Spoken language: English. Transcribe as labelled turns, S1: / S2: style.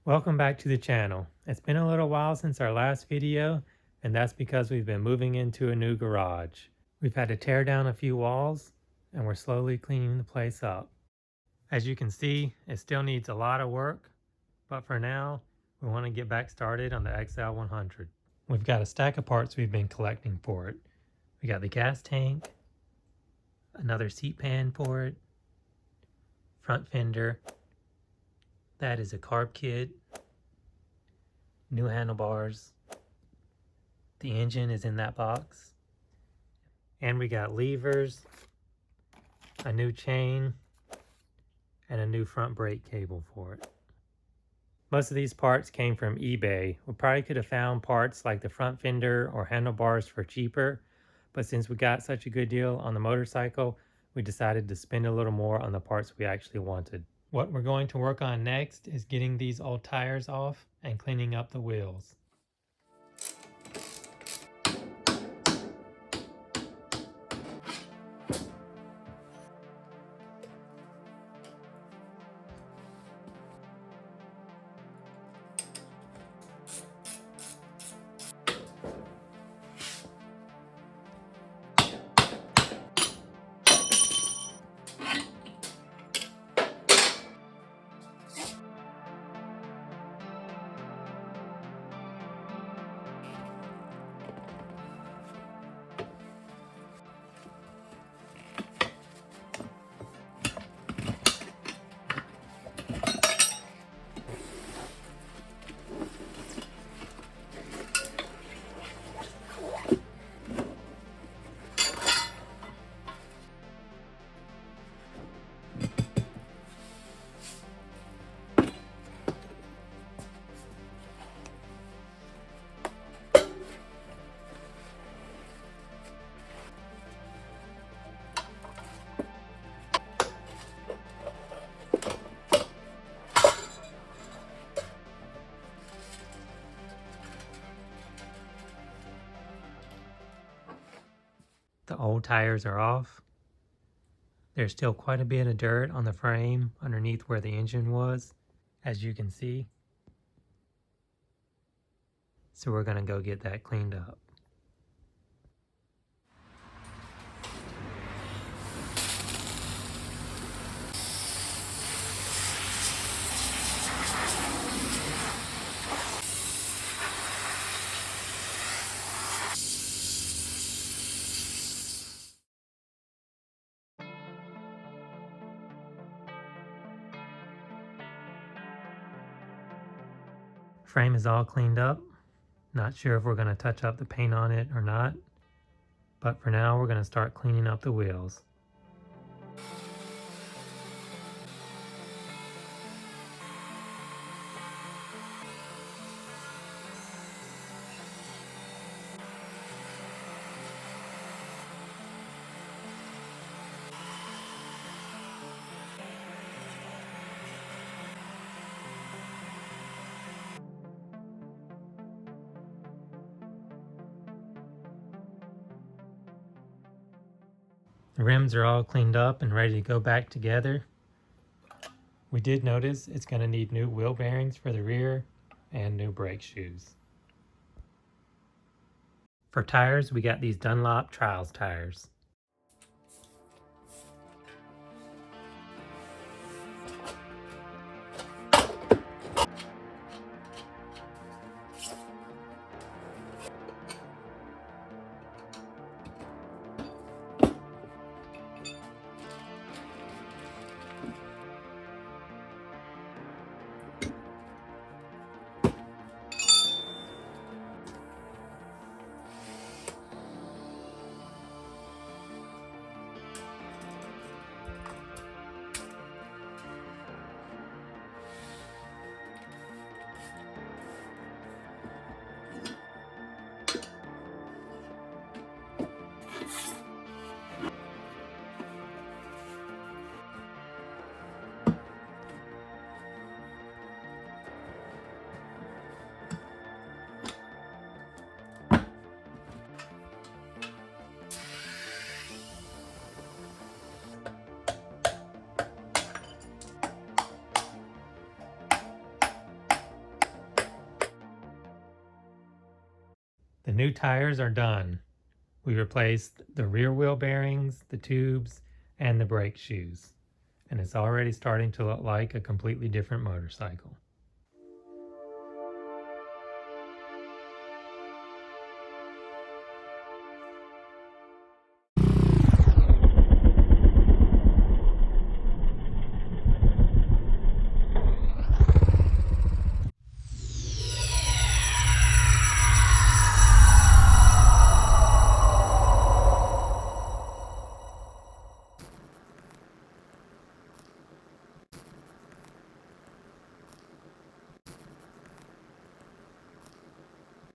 S1: Welcome back to the channel. It's been a little while since our last video, and that's because we've been moving into a new garage. We've had to tear down a few walls, and we're slowly cleaning the place up. As you can see, it still needs a lot of work, but for now, we want to get back started on the XL100. We've got a stack of parts we've been collecting for it. We got the gas tank, another seat pan for it, front fender, that is a carb kit, new handlebars, the engine is in that box, and we got levers, a new chain, and a new front brake cable for it. Most of these parts came from eBay. We probably could have found parts like the front fender or handlebars for cheaper, but since we got such a good deal on the motorcycle, we decided to spend a little more on the parts we actually wanted. What we're going to work on next is getting these old tires off and cleaning up the wheels. The old tires are off. There's still quite a bit of dirt on the frame underneath where the engine was, as you can see. So we're going to go get that cleaned up. Frame is all cleaned up. Not sure if we're going to touch up the paint on it or not, but for now we're going to start cleaning up the wheels. The rims are all cleaned up and ready to go back together. We did notice it's going to need new wheel bearings for the rear and new brake shoes. For tires, we got these Dunlop Trials tires. new tires are done. We replaced the rear wheel bearings, the tubes, and the brake shoes. And it's already starting to look like a completely different motorcycle.